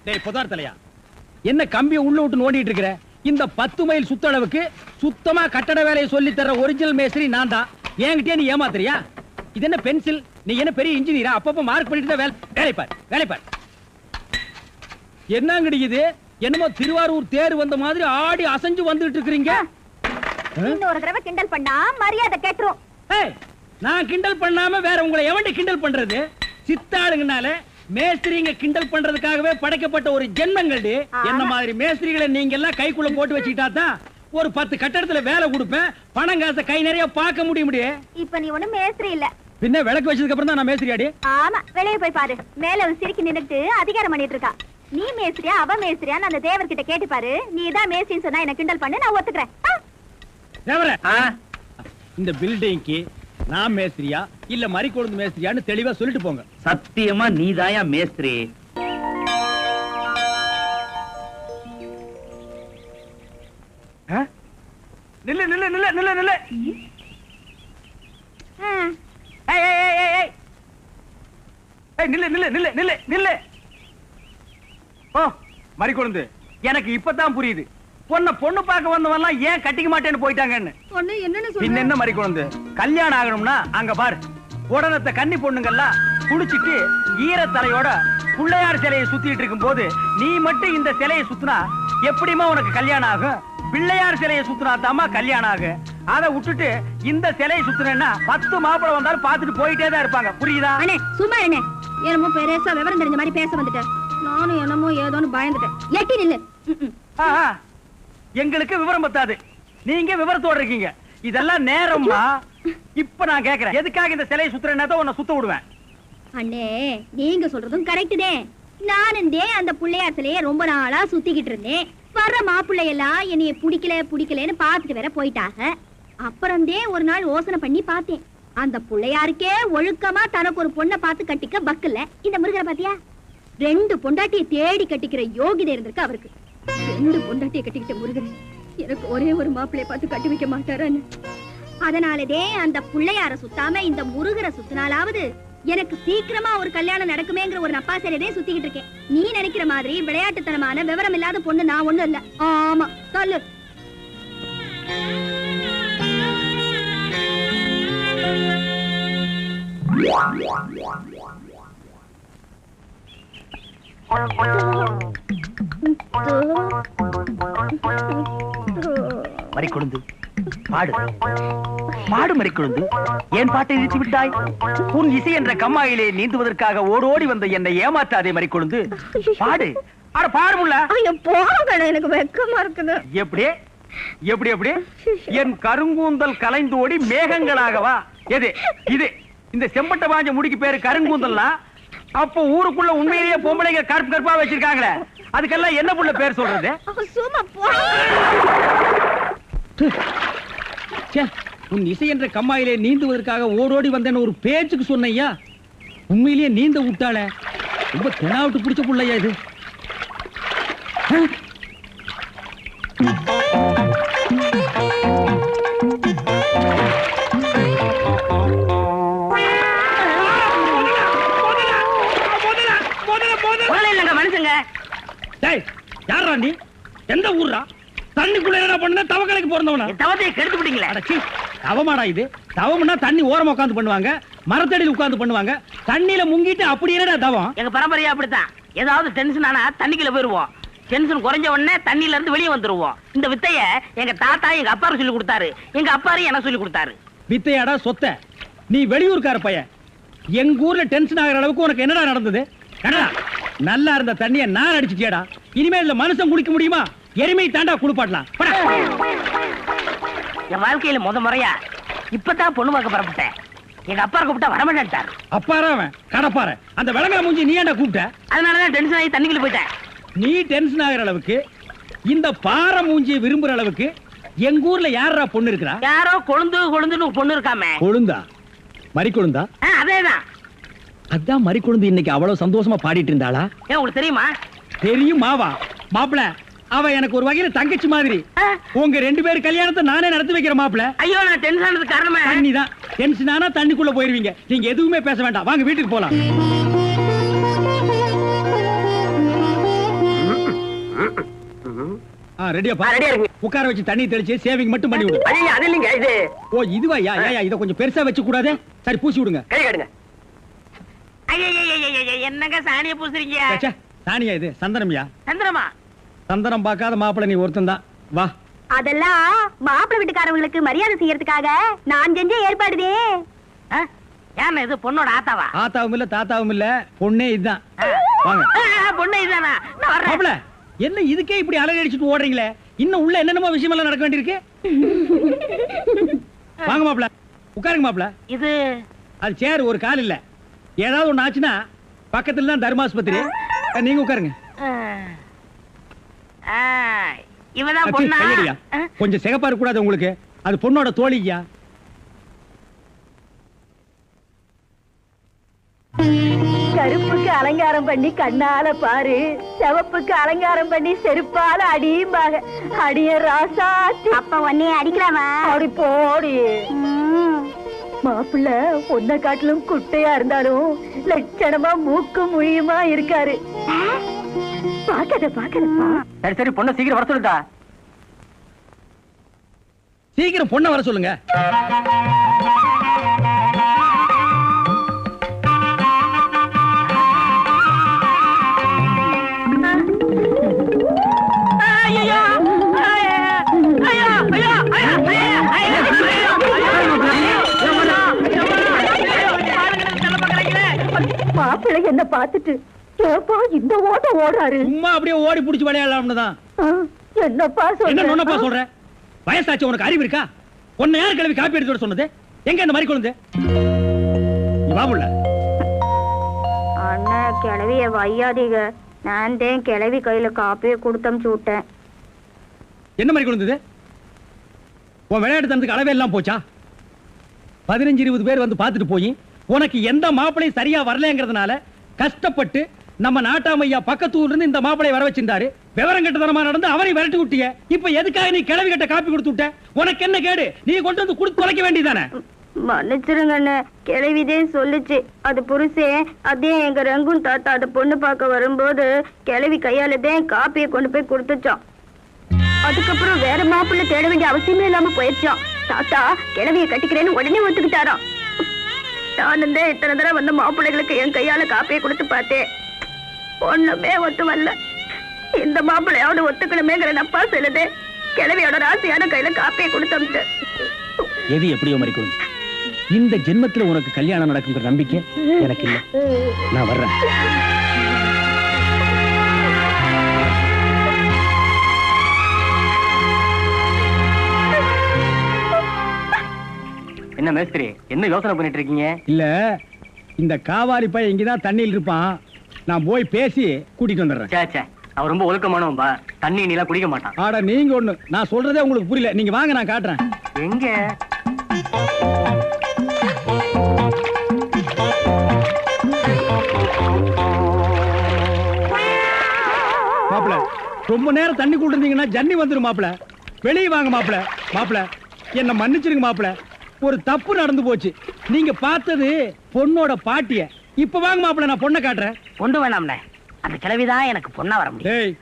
டேய் புதார் தலையா, என்ன கம்பியை உள்ள விட்டு நோண்டிட்டு இருக்கிற? இந்த 10 மைல் சுத்தளவுக்கு சுத்தமா கட்டட வேலையை சொல்லி தர ஒரிஜினல் மேஸ்திரி நான் தான். என்கிட்டயே நீ ஏமாத்துறியா? இது என்ன பென்சில்? நீ என்ன பெரிய இன்ஜினியரா? அப்பப்ப மார்க் பண்ணிட்டு தான் வேலை பார். என்னங்கடி இது? என்னமோ திருவாரூர் தேர் வந்த மாதிரி ஆடி அசைஞ்சு வந்துட்டு இருக்கீங்க. இன்னொரு தடவை கிண்டல் பண்ணா மரியாதை கேட்றோம். நான் கிண்டல் பண்ணாம வேற உங்களை எவன்டி கிண்டல் பண்றது? சித்தாளுங்கனால மேஸ்திரிங்க கிண்டல் பண்றதுக்காகவே படைக்கப்பட்ட ஒரு ஜென்மங்கள்டி. என்ன மாதிரி மேஸ்திரிகளை நீங்க எல்லாம் கைக்குள்ள போட்டு வச்சுக்கிட்டா தான் ஒரு 10 கட்டடத்துல வேலை கொடுப்பேன், பணம் காசை கை நிறைய பார்க்க முடியும். இப்ப நீ ஒண்ணும் மேஸ்திரி இல்ல. பின்ன விளக்கு வச்சதுக்கு அப்புறம் தான் நான் மேஸ்திரியாடி. ஆமா, வெளியே போய் பாரு. மேல ஒரு சிரிக்கி நின்னுட்டு அதிகாரம் பண்ணிட்டு இருக்கா. நீ மேஸ்திரியா அவ மேஸ்திரியான்னு அந்த தேவர்கிட்ட கேட்டு பாரு. நீ தான் மேஸ்திரின்னு சொன்னா என்ன கிண்டல் பண்ணு, நான் ஒத்துக்கிறேன். தேவரே, இந்த பில்டிங்க்கு நான் மேஸ்திரியா இல்ல மரிக்கொழுந்து மேஸ்திரியான்னு தெளிவா சொல்லிட்டு போங்க. சத்தியமா நீதாயா மேஸ்திரி? நில்லு நில்லு நில்லு நில்லு நில்லு. நில்லு நில்லு நில்லு நில்லு நில்லு. ஓ மரிக்கொழுந்து, எனக்கு இப்பதான் புரியுது பொண்ணு பார்க்க வந்தவெல்லாம் ஏன் கட்டிக்க மாட்டேன்னு போயிட்டாங்கன்னு. என்ன மரிக்கொழுந்து, கல்யாணம் ஆகணும்னா அங்க பாரு, உடனத்தை கன்னி பொண்ணுங்கெல்லாம் குளிச்சுட்டு ஈரத்தலையோட பிள்ளையார் சிலையை சுத்திட்டு இருக்கும் போது நீ மட்டும் இந்த சிலையை சுத்தினா எப்படிமா உனக்கு கல்யாணம் ஆகும்? பிள்ளையார் சிலையை சுத்தினா தாமா கல்யாணம் ஆகும். அதை விட்டுட்டு இந்த சிலையை சுத்தினா 10 மாப்பிளை வந்தாலும் பார்த்துட்டு போயிட்டே தான் இருப்பாங்க. புரியுதா? சும்மா என்ன என்னமோ பெருசா விவரம் தெரிஞ்ச மாதிரி பேச வந்துட்டேன். நானும் என்னமோ ஏதோன்னு பயந்துட்டேன். எட்டி நில்லு. எங்களுக்கு விவரம் பத்தாது, நீங்க விவரத்தோட இருக்கீங்க. இதெல்லாம் நேரமா? இப்ப நான் கேக்குறேன், எதுக்காக இந்த சிலையை சுத்துறேன்னா உன்னை சுத்த விடுவேன். அண்ணே, நீங்க சொல்றதும் கரெக்ட் தான். நானும் அந்த பிள்ளையார் சிலையை ரொம்ப நாளா சுத்திக்கிட்டு இருந்தேன். வர்ற மாப்பிள்ளை எல்லாம் என்னைய பிடிக்கலன்னு பாத்துட்டு வேற போயிட்டாங்க. அப்புறம் ஒரு நாள் யோசனை பண்ணி பார்த்தேன். அந்த பிள்ளையாருக்கே ஒழுக்கமா தனக்கு ஒரு பொண்ணை பார்த்து கட்டிக்க பக்கல்ல. இந்த முருகரை பாத்தியா, 2 பொண்டாட்டியை தேடி கட்டிக்கிற யோகிதை இருந்திருக்கு அவருக்கு. 2 பொண்டாட்டியை கட்டிக்கிட்ட முருகன் எனக்கு ஒரே ஒரு மாப்பிள்ளைய பார்த்து கட்டி வைக்க மாட்டாரான்னு. அதனாலதே அந்த பிள்ளையார சுத்தாம இந்த முருகரை சுத்தினாலாவது எனக்கு சீக்கிரமா ஒரு கல்யாணம் நடக்குமேங்கிற ஒரு நப்பாசையிலே சுத்திக்கிட்டு இருக்கேன். நீ நினைக்கிற மாதிரி விளையாட்டுத்தனமான விவரம் இல்லாத பொண்ணு நான் ஒண்ணும் இல்ல. ஆமா சொல்லு. மரிக்கொழுந்து, பாடு பாடு மரிக்கொழுந்து. ஏன் பாட்டை இழுத்து விட்டாய்? உன் இசை என்ற கம்மாயிலே நீந்துவதற்காக ஓடோடி வந்த என்னை ஏமாற்றாதே மரிக்கொழுந்து. பாடு. அட பாடுமுல்ல. எனக்கு வெக்கமா இருக்குது. எப்படி எப்படி எப்படி? என் கருங்கூந்தல் கலைந்தோடி மேகங்களாகவா? எது இது? இந்த செம்பட்ட பாஞ்ச முடிக்கு பேரு கருங்கூந்தல்னா அப்போ ஊருக்குள்ள உண்மையிலேயே பொம்பளைங்க கற்பா வச்சிருக்காங்களே, அதுக்கெல்லாம் என்ன புள்ள பேர் சொல்றது? உன் இசை என்ற கம்மாயிலே நீந்துவதற்காக ஓடோடி வந்தேன்னு ஒரு பேச்சுக்கு சொன்னையா, உண்மையிலேயே நீந்த விட்டாளே. ரொம்ப தெனாவிட்டு பிடிச்ச புள்ளையா இது. மனுஷங்க யாரா நீ? எந்த ஊர்ரா? தண்ணிக்குள்ள என்ன பண்ண? தவக்கலைக்கு பிறந்தவனா? தவத்தை கெடுத்து விட்டீங்களே. தவமாடா இது? தவம்னா தண்ணி ஓரமா உட்கார்ந்து பண்ணுவாங்க, மரத்தடியில் உட்கார்ந்து பண்ணுவாங்க. தண்ணியில முங்கிட்டு அப்படி என்னடா தவம்? எங்க பரம்பரையா அப்படித்தான். ஏதாவது டென்ஷன் ஆனா தண்ணிக்குள்ள போயிருவோம். டென்ஷன் குறைஞ்ச உடனே தண்ணியில இருந்து வெளியே வந்துருவோம். இந்த வித்தைய எங்க தாத்தா எங்க அப்பாரு சொல்லி கொடுத்தாரு. எங்க அப்பாரு எனக்கு சொல்லி கொடுத்தாரு. வித்தையாடா சொத்த? நீ வெளியூர்கார பையன். எங்க ஊர்ல டென்ஷன் ஆகிற அளவுக்கு உனக்கு என்னடா நடந்தது? நல்லா இருந்த தண்ணிய நான் அடிச்சுட்டியாடா. இனிமே இல்ல மனுஷன் குளிக்க முடியுமா? எருமை தாண்டா குளிப்பாட்டலாம். என் வாழ்க்கையில முறையா இப்பதான் பொண்ணு பார்க்க பரப்பிட்டேன். எங்க அப்பா கூப்பிட்டா வரமாட்டார். அப்பாரா அவன் கடப்பார. அந்த விளங்கா மூஞ்சி நீ ஏன்டா கூப்பிட்ட? அதனாலதான் டென்ஷன் ஆகி தண்ணிக்குள்ள போயிட்டேன். நீ டென்ஷன் ஆகிற அளவுக்கு இந்த பாறை மூஞ்சியை விரும்புற அளவுக்கு எங்க ஊர்ல யாரா பொண்ணு இருக்கிறா? யாரோ கொழுந்துன்னு பொண்ணு இருக்காமே. கொழுந்தா? மரிக்கொழுந்தா? அதேதான். அதான் மரிக்கொழுந்து இன்னைக்கு அவ்வளவு சந்தோஷமா பாடிட்டு இருந்தாளா? ஏன் உங்களுக்கு தெரியுமா? தெரியும் மாவா. மாப்பிள அவ எனக்கு ஒரு வகையில தங்கச்சி மாதிரி. உங்க 2 பேர் கல்யாணத்தை நானே நடத்தி வைக்கிற மாப்பிள. ஐயோ, நான் டென்ஷன் ஆனதுக்கு காரணமே தண்ணி தான். டென்ஷன் ஆனா தண்ணிக்குள்ள போயிருவீங்க. நீங்க எதுவுமே பேச வேண்டாம், வாங்க வீட்டுக்கு போலாம். ரெடியாப்பா? ரெடியா இருக்கு. உட்கார வச்சு தண்ணி தெளிச்சு சேவிங் மட்டும் பண்ணி விடு. ஐயா அது இல்லைங்க இது. ஓ இதுவா? ஐயா இத கொஞ்சம் பெருசா வச்சு கூடாதே. சரி பூசி விடுங்க. கை காட்டுங்க. என்னங்க சாணிய பூசுறீங்க? ச்சே, சாணியா இது? சந்தனம்யா. சந்திரமா? சந்தனம் பார்க்காத மாப்பிள்ளை நீ ஒருத்தன் தான். வா. அதெல்லாம் மாப்பிள்ளை வீட்டுக்காரங்களுக்கு மரியாதை செய்யறதுக்காக நான் செஞ்ச ஏற்பாடுதே. ஏன் இது பொண்ணோட ஆத்தாவா? ஆத்தாவும் இல்ல தாத்தாவும் இல்ல, பொண்ணே இதுதான். வாங்க. பொண்ணு இதுதானா? நான் வரேன். மாப்பிள்ளை என்ன இதுக்கே இப்படி அலறி அடிச்சிட்டு ஓடுறீங்களே? இன்னும் உள்ள என்னென்னமோ விஷயம் எல்லாம் நடக்க வேண்டியிருக்கு. வாங்க மாப்பிள்ளை, உட்காருங்க மாப்பிள்ளை. இது அது சேர் ஒரு கால் இல்ல. ஏதாவது ஒண்ணு ஆச்சுன்னா பக்கத்துல தான் தர்மாஸ்பத்திரி. நீங்க உட்காருங்க. இவதான் பொண்ணா? கையடியா. கொஞ்சம் சிகப்பா இருக்க கூடாது உங்களுக்கு. அது பொண்ணோட தோழியா. கருப்புக்கு அலங்காரம் பண்ணி கண்ணால பாரு, சிவப்புக்கு அலங்காரம் பண்ணி செருப்பால அடியும்பாக. அடிய ராசாத்தி. அப்ப உன்னைய அடிக்கலாமா? அப்படி போடி. மாப்பிள்ள பொண்ண காட்டிலும் குட்டையா இருந்தாலும் லட்சணமா மூக்கு முழியுமா இருக்காரு. பாக்கதப்பா. சரி சரி, பொண்ணை சீக்கிரம் வர சொல்லுடா. சீக்கிரம் பொண்ணை வர சொல்லுங்க. மாப்பிள்ளை என்ன பார்த்துட்டு ஏப்பா இந்த ஓட்டம் ஓடுறாரு? சும்மா அப்படியே ஓடி புடிச்சு விளையாடலாம்னு தான். என்னப்பா என்ன சொல்ற? நொன்னப்பா சொல்ற? வயசாச்சு, உனக்கு அறிவு இருக்கா? உன்னை யார் கிளவி காப்பி எடுத்து வர சொன்னது? எங்க இந்த மாதிரி குழந்தை? பாபுள்ள அண்ணா கிளவிய வையாதீங்க. நான் தான் கிளவி கையில காப்பியை கொடுத்தமுச்சு விட்டேன். என்ன மாதிரி குழந்தை? உன் விளையாட்டு தனத்துக்கு அளவே எல்லாம் போச்சா? 15-20 பேர் வந்து பார்த்துட்டு போய் உனக்கு எந்த மாப்பிளையும் சரியா வரலங்கிறதுனால கஷ்டப்பட்டு நம்ம நாட்டாமையா பக்கத்து ஊர்ல இருந்து இந்த மாப்பிளை வர வச்சிருந்தாரு. விவரம் கெட்டதனமா நடந்து அவரை விரட்டி விட்டிய. இப்ப எதுக்காக நீ கிளவி கட்ட காப்பி கொடுத்து விட்ட? உனக்கு என்ன கேடு? நீ கொண்டு வந்து கொடுத்து தொலைக்க வேண்டியதானே? மன்னிச்சிருங்க அண்ணே, கிளவிதே சொல்லுச்சு. அது புருஷே அதே எங்க ரங்கும் தாத்தா அந்த பொண்ணு பார்க்க வரும்போது கிளவி கையாலதான் காப்பியை கொண்டு போய் கொடுத்துச்சான். அதுக்கப்புறம் வேற மாப்பிள்ளை தேட வேண்டிய அவசியமே இல்லாம போயிடுச்சான். தாத்தா கிளவியை கட்டிக்கிறேன்னு உடனே ஒத்துக்கிட்டாராம். நானும் தான் இத்தனை தடவை வந்த மாப்பிள்ளைகளுக்கு என் கையால காப்பியை கொடுத்து பார்த்தேன். ஒண்ணுமே ஒத்து வரல. இந்த மாப்பிள்ளையோட ஒத்துக்கணுமேங்கிற நப்பா சொல்லுது. கிளவியோட ராசியான கையில காப்பியை கொடுத்தோம்ட்டு. எது எப்படியோ மாதிரி குழந்தை, இந்த ஜென்மத்துல உனக்கு கல்யாணம் நடக்குங்கிற நம்பிக்கை எனக்கு இல்ல. நான் வர்றேன். என்ன மேஸ்திரி, என்ன யோசனை பண்ணிட்டு இருக்கீங்க? இல்ல, இந்த காவாலி பையன் இங்கதான் தண்ணியில் இருப்பான். நான் போய் பேசி கூட்டிட்டு வந்துடுறேன். சே, அவன் ரொம்ப ஒழுக்கமானவன்பா. தண்ணி நீலாம் குடிக்க மாட்டான். ஆட நீங்க ஒண்ணு, நான் சொல்றதே உங்களுக்கு புரியல. நீங்க வாங்க, நான் காட்டுறேன். எங்க? மாப்பிள, ரொம்ப நேரம் தண்ணி கூட இருந்தீங்கன்னா ஜன்னி வந்துரும் மாப்பிள. வெளியே வாங்க மாப்பிள. மாப்பிள என்ன மன்னிச்சிருங்க மாப்பிள, ஒரு தப்பு நடந்து போச்சு. நீங்க பார்த்தது பொண்ணோட பாட்டிய. இப்ப வாங்க மாப்பிள, நான் பொண்ணை காட்டுறேன். கொண்டு வேணாம்னே, அந்த கிழவிதான் எனக்கு பொண்ணா வர முடியும். டேய்,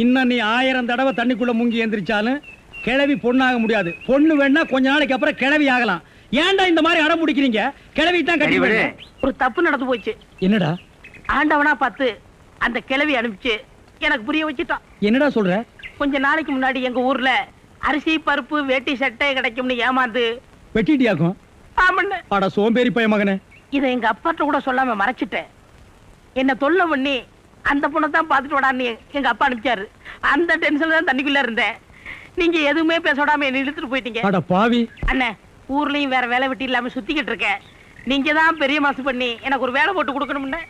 இன்னும் நீ 1000 தடவை தண்ணிக்குள்ள முங்கி எந்திரிச்சாலும் கிழவி பொண்ணாக முடியாது. பொண்ணு வேணா கொஞ்ச நாளைக்கு அப்புறம் கிழவி ஆகலாம். ஏன்டா இந்த மாதிரி அடம் பிடிக்கிறீங்க? கிழவி தான் கட்டி விடு. ஒரு தப்பு நடந்து போச்சு. என்னடா? ஆண்டவனா பார்த்து அந்த கிழவி அனுப்பிச்சு எனக்கு புரிய வச்சுட்டான். என்னடா சொல்ற? கொஞ்ச நாளைக்கு முன்னாடி எங்க ஊர்ல அரிசி பருப்பு வேட்டி சட்டை கிடைக்கும்னு ஏமாந்து வெட்டிட்டியாக்கும். ஆமண்ணே. அட சோம்பேறி பைய மகனே. இதை எங்க அப்பாட்ட கூட சொல்லாம மறைச்சிட்டேன். என்ன தொல்லை பண்ணி அந்த பொண்ணை தான் பார்த்துட்டு விடான்னு எங்க அப்பா அனுப்பிச்சாரு. அந்த டென்ஷன்ல தான் தண்ணிக்குள்ள இருந்தேன். நீங்க எதுவுமே பேச விடாம என்ன இழுத்துட்டு போயிட்டீங்க. அட பாவி. அண்ணே, ஊர்லயும் வேற வேலை வெட்டி இல்லாம சுத்திக்கிட்டு இருக்கேன். நீங்க தான் பெரிய மனசு பண்ணி எனக்கு ஒரு வேலை போட்டு கொடுக்கணும்னு.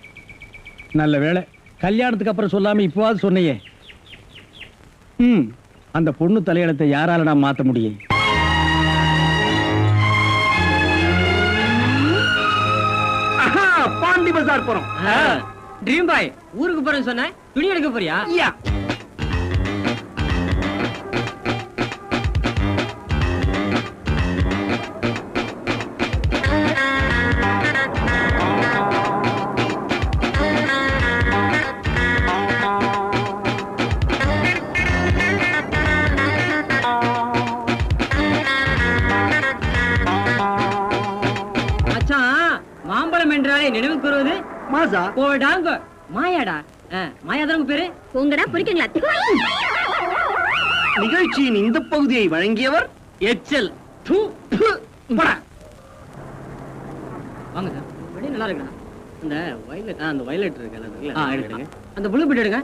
நல்ல வேலை, கல்யாணத்துக்கு அப்புறம் சொல்லாம இப்பவாது சொன்னையே. அந்த பொண்ணு தலையெழுத்தை யாரால நான் மாத்த முடியும்? பாண்டி பஜார் போறோம். ட்ரீம் பாய், ஊருக்கு போறேன்னு சொன்ன, துணி எடுக்க போறியா? மாசா போடாங்க மாயாடா மாயாதான் பேரு உங்கடா புரிக்குங்களா? நிகழ்ச்சியின் இந்த பகுதியை வழங்கியவர் எச்சல் வாங்க சார் வெளியே நல்லா இருக்கா அந்த வயலட் அந்த வயலட் இருக்குல்ல எடுத்துங்க அந்த ப்ளூ பீட் எடுங்க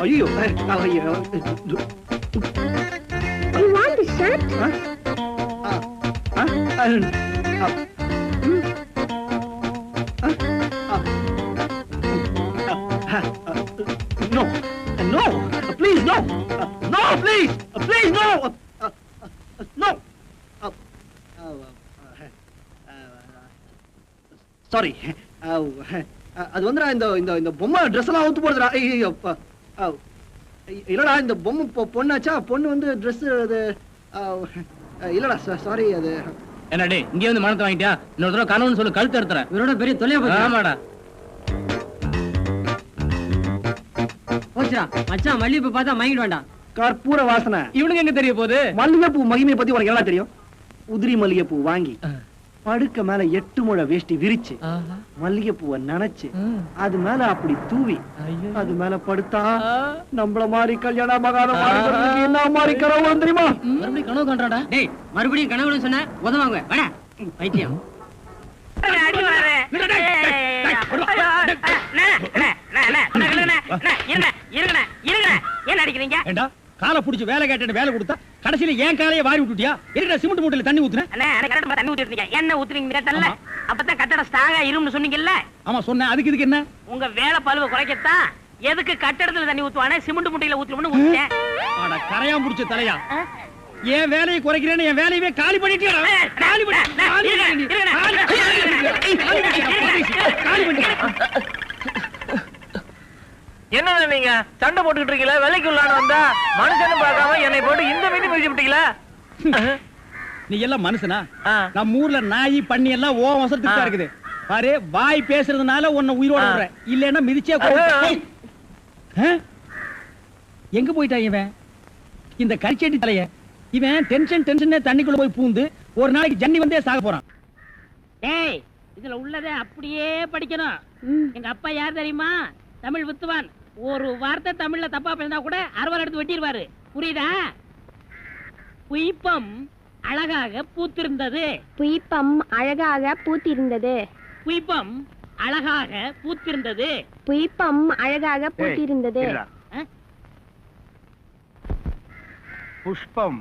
ஐயோ You want the shirt? No, no, please, no, no, please, please, no, no. Sorry. அது வந்துடா இந்த இந்த இந்த பொம்மை ட்ரெஸ் எல்லாம் அவுத்து போடுறா. ஐயோ இல்லடா இந்த பொம்மை பொண்ணாச்சா பொண்ணு வந்து ட்ரெஸ் அது இல்லடா சாரி அது என்னடே இங்கே வந்து மனத்தை வாங்கிட்டியா இன்னொரு தடவை கனவுன்னு சொல்லு கழுத்து எடுத்துறேன் இவரோட பெரிய தொல்லையா போச்சு ஆமாடா போச்சுடா மச்சான் மல்லிகைப்பூ பார்த்தா மயங்கிட வேண்டாம் கற்பூர வாசனை இவனுக்கு எங்க தெரிய போகுது மல்லிகைப்பூ மகிமையை பத்தி உனக்கு என்ன தெரியும் உதிரி மல்லிகைப்பூ வாங்கி படுக்க மேல 8 முழ வேஷ்டி விரிச்சு மல்லிகைப்பூவை நனைச்சு அது மேல அப்படி தூவி அது மேல படுத்தா நம்மள மாதிரி கல்யாண மகாரம் என்ன மாதிரி கனவு தெரியுமா மறுபடியும் கனவு காண்றாடா டேய் மறுபடியும் கனவுன்னு சொன்ன உதவாங்க வாடா பைத்தியம் என்ன அடிக்கிறீங்க காலை புடிச்சு வேலை கேட்டு வேலை கொடுத்தா கடைசியில ஏன் காலையை வாரி விட்டுட்டியா இருக்கா சிமெண்ட் மூட்டையில தண்ணி ஊத்துறேன் தண்ணி ஊத்திருக்கீங்க என்ன ஊத்துறீங்க கேட்டல அப்பதான் கட்டடம் ஸ்ட்ராங்கா இரும்னு சொன்னீங்கல்ல ஆமா சொன்னேன் அதுக்கு இதுக்கு என்ன உங்க வேலை பழுவை குறைக்கத்தான் எதுக்கு கட்டடத்துல தண்ணி ஊத்துவானே சிமெண்ட் மூட்டையில ஊத்துறோம்னு ஊத்திட்டேன் ஆட கரையான் புடிச்ச தலையா ஏன் வேலையை குறைக்கிறேன்னு என் வேலையவே காலி பண்ணிட்டியா என்ன நீங்க சண்டை போட்டுக்கிட்டு இருக்கீங்களா வேலைக்கு உள்ளான வந்தா மனுஷன்னு பார்க்காம என்னை போட்டு இந்த மீதி முடிச்சு விட்டீங்களா நீ எல்லாம் மனுஷனா நம்ம ஊர்ல நாய் பண்ணி எல்லாம் ஓ வசத்துக்கு தான் இருக்குது பாரு வாய் பேசுறதுனால உன்னை உயிரோட விடுறேன் இல்லன்னா மிதிச்சே எங்க போயிட்டான் இவன் இந்த கரிச்செடி தலைய இவன் டென்ஷன் தண்ணிக்குள்ள போய் பூந்து ஒரு நாளைக்கு ஜன்னி வந்தே சாக போறான் டேய் இதுல உள்ளதை அப்படியே படிக்கணும் எங்க அப்பா யார் தெரியுமா தமிழ் வித்துவான் ஒரு வார்த்தை தமிழ்ல தப்பா பேசினா கூட அறுவாள் எடுத்து வெட்டிடுவாரு புரியுதா புய்பம் அழகாக பூத்திருந்தது புய்பம் அழகாக பூத்திருந்தது புய்பம் அழகாக பூத்திருந்தது புய்பம் அழகாக பூத்திருந்தது புஷ்பம்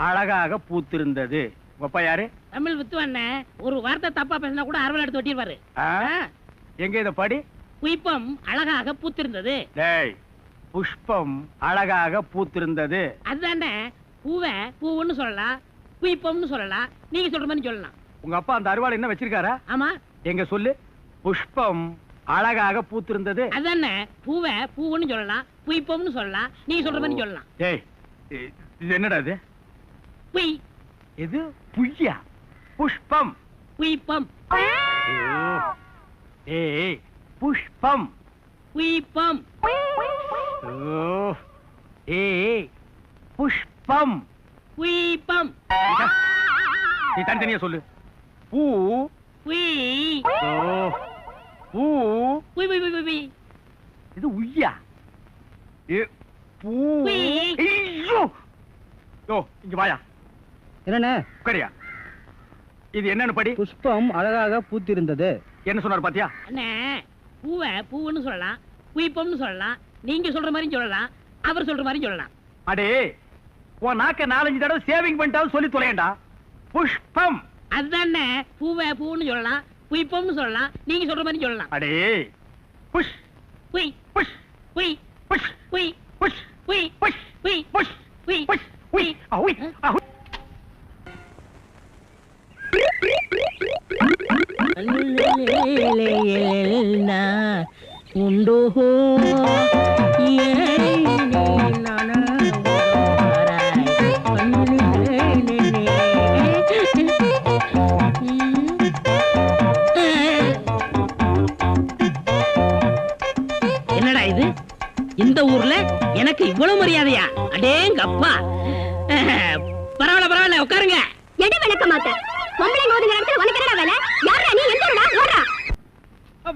அழகாக பூத்திருந்தது அப்பா யாரு தமிழ் வித்துவான் ஒரு வார்த்தை தப்பா பேசினா கூட அறுவாள் எடுத்து வெட்டிடுவாரு எங்க இத படி புய்பம் அழகாக பூத்திருந்தது டேய் புஷ்பம் அழகாக பூத்திருந்தது அதுதானே பூவை பூவுன்னு சொல்லலாம் புய்பம்னு சொல்லலாம் நீங்க சொல்ற மாதிரி சொல்லலாம் உங்க அப்பா அந்த அறுவாள் என்ன வச்சிருக்காரா ஆமா எங்க சொல்லு புஷ்பம் அழகாக பூத்திருந்தது அதுதானே பூவை பூவுன்னு சொல்லலாம் புய்பம்னு சொல்லலாம் நீங்க சொல்ற மாதிரி சொல்லலாம் டேய் இது என்னடா இது புய் இது புய்யா புஷ்பம் புய்பம் ஏய் புஷ்பம் புய்பம் ஏய் புஷ்பம் புய்பம் நீ தனித்தனியா சொல்லு பூ புய் பூ புய் புய் புய் புய் இது உய்யா பூ ஐயோ யோ இங்க வாயா என்னண்ணே உட்காரியா இது என்னன்னு படி புஷ்பம் அழகாக பூத்திருந்தது என்ன சொன்னார் பாத்தியா அண்ணே பூவை பூவுன்னு சொல்லலாம் புய்பம்னு சொல்லலாம் நீங்க சொல்ற மாதிரி சொல்லலாம் அவர் சொல்ற மாதிரி சொல்லலாம் அடே உன் நாக்க 4-5 தடவை சேவிங் பண்ணிட்டாலும் சொல்லி தொலையண்டா புஷ்பம் அதுதானே பூவை பூன்னு சொல்லலாம் புய்பம்னு சொல்லலாம் நீங்க சொல்ற மாதிரி சொல்லலாம் அடே புஷ் புய் புஷ் புய் புஷ் புய் புஷ் புய் புஷ் புய் புஷ் புய் புஷ் உய் அவுய் அவுய் உண்டோ இந்த ஊர்ல எனக்கு இவ்வளவு மரியாதையா? அடேங்க அப்பா. பரவாயில்ல உட்காருங்க. எடி விளக்க மாட்டேன். பொம்பளை ஓதுங்கிற இடத்துல உனக்கு என்ன வேலை? யாரா நீ? எந்த ஊரா? ஓடுறா.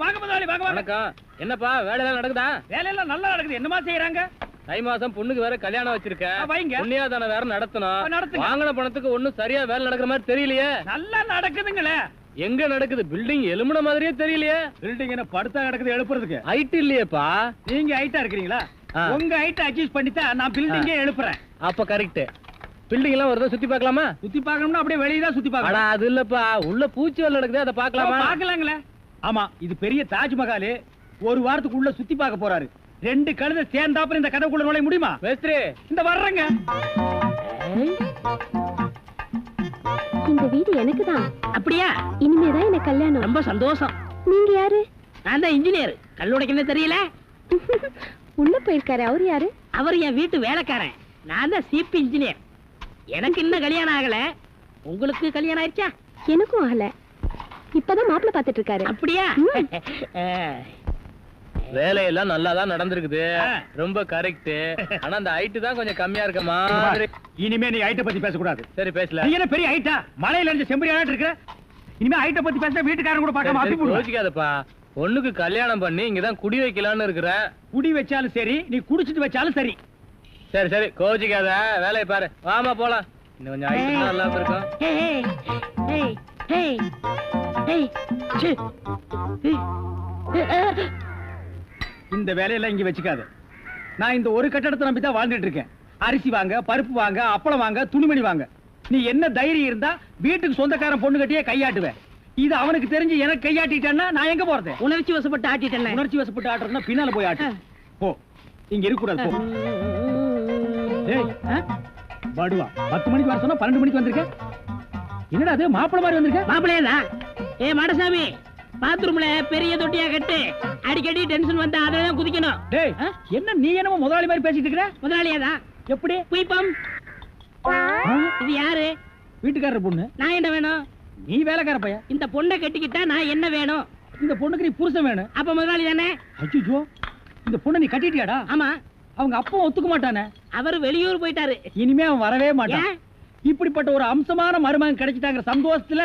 வாங்க முதலாளி, வாங்க வாங்க. வணக்கம். என்னப்பா வேலை எல்லாம் நடக்குதா? வேலையெல்லாம் நல்லா நடக்குது. என்னமா செய்யறாங்க? தை மாசம் பொண்ணுக்கு வேற கல்யாணம் வச்சிருக்கேன். வைங்க. புண்ணியாதான வேற நடத்தணும். நடத்துங்க. வாங்கின பணத்துக்கு ஒண்ணும் சரியா வேலை நடக்கிற மாதிரி தெரியலையே. நல்லா நடக்குதுங்களே. எங்க நடக்குது? பில்டிங் எலும்புன மாதிரியே தெரியலையே. பில்டிங் என்ன படுத்தா நடக்குது எழுப்புறதுக்கு? ஹைட் இல்லையேப்பா. நீங்க ஹைட்டா இருக்கிறீங்களா? ஆ. உங்க ஹைட் அட்ஜஸ்ட் பண்ணிட்டா நான் பில்டிங்கே எழுப்புறேன். அப்ப கரெக்ட். பில்டிங் எல்லாம் ஒரு சுத்தி பார்க்கலாமா? சுத்தி பார்க்கணும்னா அப்படியே வெளியே தான் சுத்தி அட பார்க்கணும். அது இல்லப்பா, உள்ள பூச்சி வேலை நடக்குது, அதை பார்க்கலாமா? பார்க்கலாங்களே. ஆமா, இது பெரிய தாஜ்மஹால். ஒரு வாரத்துக்குள்ள சுத்தி பார்க்க போறாரு. 2 கழுதை சேர்ந்தாப்புல இந்த கதவுக்குள்ள நுழைய முடியுமா? மேஸ்திரி இந்த வர்றேங்க. இந்த வீடு எனக்கு தான். அப்படியா? இனிமேதான் எனக்கு கல்யாணம். ரொம்ப சந்தோஷம். நீங்க யாரு? நான் தான் இன்ஜினியர். கல்லுடைக்கணும் தெரியல. உள்ள போயிருக்காரு. அவரு யாரு? அவர் என் வீட்டு வேலைக்காரன். நான் தான் சிபி இன்ஜினியர். எனக்கு இன்னும் கல்யாணம் ஆகல. உங்களுக்கு கல்யாணம் ஆயிடுச்சா? எனக்கும் ஆகல. இப்பதான் மாப்பிள்ளை பாத்துட்டு இருக்காரு. அப்படியா? வேலையெல்லாம் நல்லா தான் நடந்திருக்குது. ஆ. ரொம்ப கரெக்ட். ஆனா அந்த ஹைட் தான் கொஞ்சம் கம்மியா இருக்க மாதிரி. இனிமே நீ ஹைட்ட பத்தி பேசக்கூடாது. சரி பேசல. நீ என்ன பெரிய ஹைட்டா? மலையில இருந்து செம்பரியாட்டு இருக்கிற. இனிமே ஹைட்ட பத்தி பேசினா வீட்டுக்காரங்க கூட பார்க்காம அப்பி போடுவாங்க. யோசிக்காதப்பா. பொண்ணுக்கு கல்யாணம் பண்ணி இங்கதான் குடி வைக்கலாம்னு இருக்கிறேன். குடி வச்சாலும் சரி, நீ குடிச்சிட்டு வச்சாலும் சரி. சரி சரி கோச்சிக்காத, வேலையை பாரு. வாமா போலாம். இன்னும் கொஞ்சம் ஹைட் நல்லா இருக்கும். ஏய், ஏய், ஏய், ஏய், ச்சே. இந்த வேலையெல்லாம் இங்க வச்சுக்காத. நான் இந்த ஒரு கட்டடத்தை நம்பி தான் வாழ்ந்துட்டு இருக்கேன். அரிசி வாங்க, பருப்பு வாங்க, அப்பளம் வாங்க, துணிமணி வாங்க. நீ என்ன தைரியம் இருந்தா வீட்டுக்கு சொந்தக்காரன் பொண்ணு கட்டியே கையாட்டுவேன். இது அவனுக்கு தெரிஞ்சு எனக்கு கையாட்டிட்டான்னா நான் எங்க போறது? உணர்ச்சி வசப்பட்டு ஆட்டிட்டேன். உணர்ச்சி வசப்பட்டு ஆட்டுறதுன்னா பின்னால போய் ஆட்டு. போ, இங்க இருக்க கூடாது. போ. ஏய், பாடுவா 10 மணிக்கு வர சொன்னா 12 மணிக்கு வந்திருக்க. என்னடா அது மாப்பிள மாதிரி வந்திருக்க? மாப்பிள்ளையா? ஏ மாடசாமி, பாத்ரூம்ல பெரிய தொட்டியா கட்டு. அடிக்கடி டென்ஷன் வந்தா அதான் குதிக்கணும். டேய், என்ன நீ என்னமோ முதலாளி மாதிரி பேசிட்டு இருக்கிற? முதலாளியாதான். எப்படி? குயிப்பம். இது யாரு? வீட்டுக்காரர் பொண்ணு. நான் என்ன வேணும்? நீ வேலைக்கார பையன். இந்த பொண்ணை கட்டிக்கிட்டா நான் என்ன வேணும்? இந்த பொண்ணுக்கு நீ புருஷன் வேணும். அப்ப முதலாளி தானே? அச்சோ, இந்த பொண்ணை நீ கட்டிட்டியாடா? ஆமா. அவங்க அப்பா ஒத்துக்க மாட்டானே. அவர் வெளியூர் போயிட்டாரு. இனிமே அவன் வரவே மாட்டான். ஏன்? இப்படிப்பட்ட ஒரு அம்சமான மருமகன் கிடைச்சிட்டாங்க சந்தோஷத்துல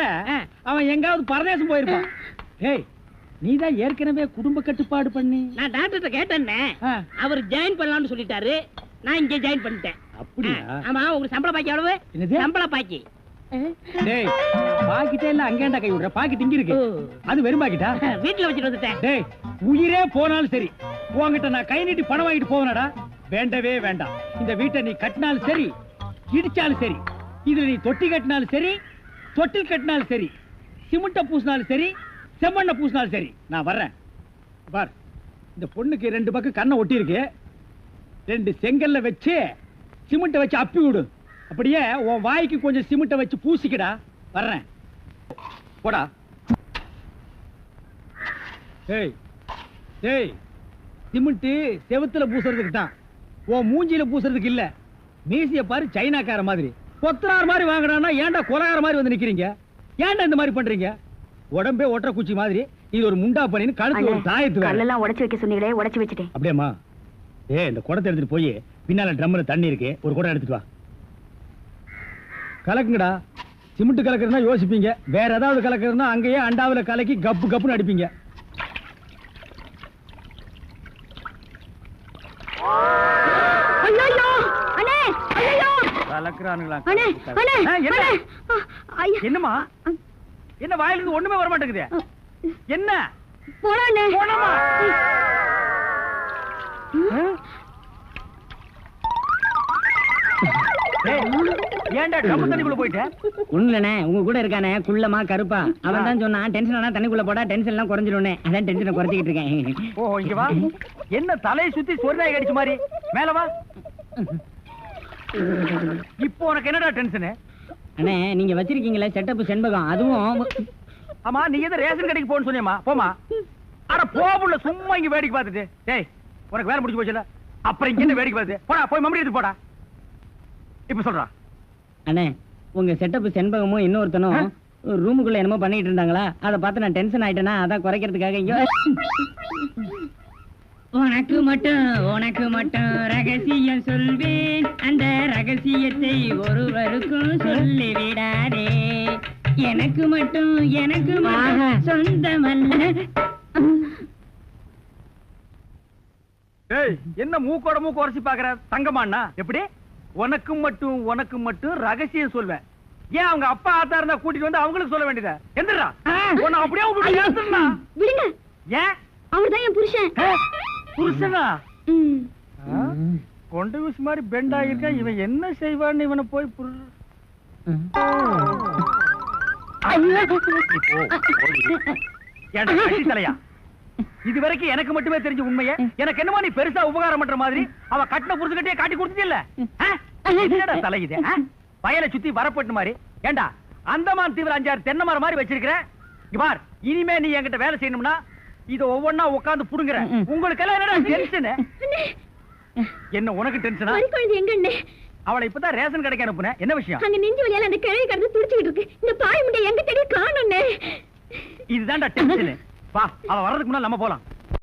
அவன் எங்காவது பரதேசம் போயிருப்பான். ஏய், நீதான் ஏற்கனவே குடும்ப கட்டுப்பாடு பண்ணி. நான் டாக்டர்கிட்ட கேட்டேன்னே. ஆ. அவர் ஜாயின் பண்ணலாம்னு சொல்லிட்டாரு. நான் இங்க ஜாயின் பண்ணிட்டேன். அப்படியா? ஆமா. உங்களுக்கு சம்பள பாக்கி எவ்வளவு? என்னது? சம்பள பாக்கி. டேய், பாக்கிட்டே இல்ல அங்கேண்டா கை விடுற. பாக்கிட்டு இங்க இருக்கு. அது வெறும் பாக்கிட்டா? வீட்டுல வச்சுட்டு வந்துட்டேன். டேய், உயிரே போனாலும் சரி உன்கிட்ட நான் கை நீட்டி பணம் வாங்கிட்டு போவேனடா? வேண்டவே வேண்டாம். இந்த வீட்டை நீ கட்டினாலும் சரி, இடிச்சாலும் சரி, இதுல நீ தொட்டி கட்டினாலும் சரி, தொட்டில் கட்டினாலும் சரி, சிமெண்ட பூசினாலும் சரி, செம்மண்ண பூசினாலும் சரி, நான் வர்றேன். பார், இந்த பொண்ணுக்கு 2 பக்கம் கண்ணை ஒட்டி இருக்கு. 2 செங்கல்ல வச்சு சிமெண்ட வச்சு அப்பி விடு. அப்படியே உன் வாய்க்கு கொஞ்சம் சிமெண்ட வச்சு பூசிக்கடா. வர்றேன். போடா. ஏய் ஏய், சிமெண்ட் செவுத்துல பூசுறதுக்கு தான், உன் மூஞ்சில பூசுறதுக்கு இல்ல. மீசிய பாரு, சைனாக்கார மாதிரி கொத்தனார் மாதிரி வாங்குறான்னா ஏன்டா கொலகார மாதிரி வந்து நிக்கிறீங்க? ஏன்டா இந்த மாதிரி பண்றீங்க? உடம்பே ஒற்ற குச்சி மாதிரி இது ஒரு முண்டா பண்ணின்னு கழுத்து ஒரு தாயத்து வேற. கல்லெல்லாம் உடைச்சு வைக்க சொன்னீங்களே, உடைச்சு வச்சுட்டேன். அப்படியேம்மா? இந்த குடத்தை எடுத்துட்டு போய் பின்னால ட்ரம்ல தண்ணி இருக்கு, ஒரு குடம் எடுத்துட்டு வா. கலக்குங்கடா. சிமெண்ட் கலக்குறதுனா யோசிப்பீங்க, வேற ஏதாவது கலக்குறதுனா அங்கேயே அண்டாவில கலக்கி கப்பு கப்புன்னு அடிப்பீங்க. ஐயோ அண்ணே, ஐயோ கலக்குறானுங்களா? அண்ணே, அண்ணே, என்னம்மா? என்ன வாயில இருந்து ஒண்ணுமே வர மாட்டேங்குது? என்ன? போறானே. போனமா? ஏன்டா டப்பு தண்ணிக்குள்ள போயிட்ட? ஒண்ணுலண்ணே, உங்க கூட இருக்கானே குள்ளமா கருப்பா, அவன் தான் சொன்னான் டென்ஷன் ஆனா தண்ணிக்குள்ள போடா டென்ஷன் எல்லாம் குறைஞ்சிடும்னே. அதான் டென்ஷனை குறைச்சிக்கிட்டு இருக்கேன். ஓ, இங்க வா. என்ன தலையை சுத்தி சொர்ணாய் கடிச்ச மாதிரி? மேல வா. இப்போ உனக்கு என்னடா டென்ஷன்? அண்ணே, நீங்க வச்சிருக்கீங்களே செட்டப் செண்பகம், அதுவும். ஆமா, நீ எதை ரேஷன் கடைக்கு போன்னு சொன்னியம்மா? போமா. அட போபுள்ள, சும்மா இங்க வேடிக்கை பார்த்துட்டு. டேய், உனக்கு வேலை முடிஞ்சு போச்சுல, அப்புறம் இங்க என்ன வேடிக்கை பார்த்து? போடா, போய் மம்படி எடுத்து போடா. இப்ப சொல்றா. அண்ணே, உங்க செட்டப் செண்பகமும் இன்னொருத்தனும் ரூமுக்குள்ள என்னமோ பண்ணிட்டு இருந்தாங்களா, அதை பார்த்து நான் டென்ஷன் ஆயிட்டேனா, அதான் குறைக்கிறதுக்காக இங்க. உனக்கு மட்டும் ரகசியம் சொல்வேன். அந்த ரகசியத்தை ஒருவருக்கும் சொல்லிவிடாதே. எனக்கு மட்டும் சொந்தமல்ல. ஏய், என்ன மூக்கோட மூக்கு உரசி பாக்குற? தங்கமாண்ணா எப்படி? உனக்கு மட்டும் ரகசியம் சொல்வேன். ஏன் அவங்க அப்பா ஆத்தா இருந்தா கூட்டிட்டு வந்து அவங்களுக்கு சொல்ல வேண்டியதா? எந்திரா, உன்னை அப்படியே விட்டுட்டு ஏத்துறா. விடுங்க, ஏன்? அவர்தான் என் புருஷன். புருஷனா? கொண்ட ஊசி மாதிரி பெண்டா இருக்க. இவன் என்ன செய்வான்னு இவனை போய் தலையா? இது வரைக்கும் எனக்கு மட்டுமே தெரிஞ்ச உண்மையை எனக்கு என்னமோ நீ பெருசா உபகாரம் பண்ற மாதிரி அவ கட்டின புருஷன்கிட்டயே காட்டி கொடுத்துட்டு இல்ல தலை இது. வயலை சுத்தி வரப்பட்டு மாதிரி. ஏண்டா அந்தமான் தீவிர 5-6 தென்னை மரம் மாதிரி வச்சிருக்கிறேன். பார், இனிமே நீ என்கிட்ட வேலை செய்யணும்னா இத ஒவ்வொன்னா உட்கார்ந்து புடுங்குற. உங்களுக்கு எல்லாம் என்னடா டென்ஷன்? என்ன உனக்கு டென்ஷனா? எங்க அவளை இப்பதான் ரேஷன் கடைக்கு அனுப்புனேன். என்ன விஷயம்? அங்க நெஞ்சு வலியால அந்த கிழவி கடந்து துடிச்சிட்டு இருக்கு. இந்த பாய் முண்டை எங்க தேடி காணோம்னே. இதுதான்டா டென்ஷன். வா, அவ வர்றதுக்கு முன்னால நம்ம போலாம்.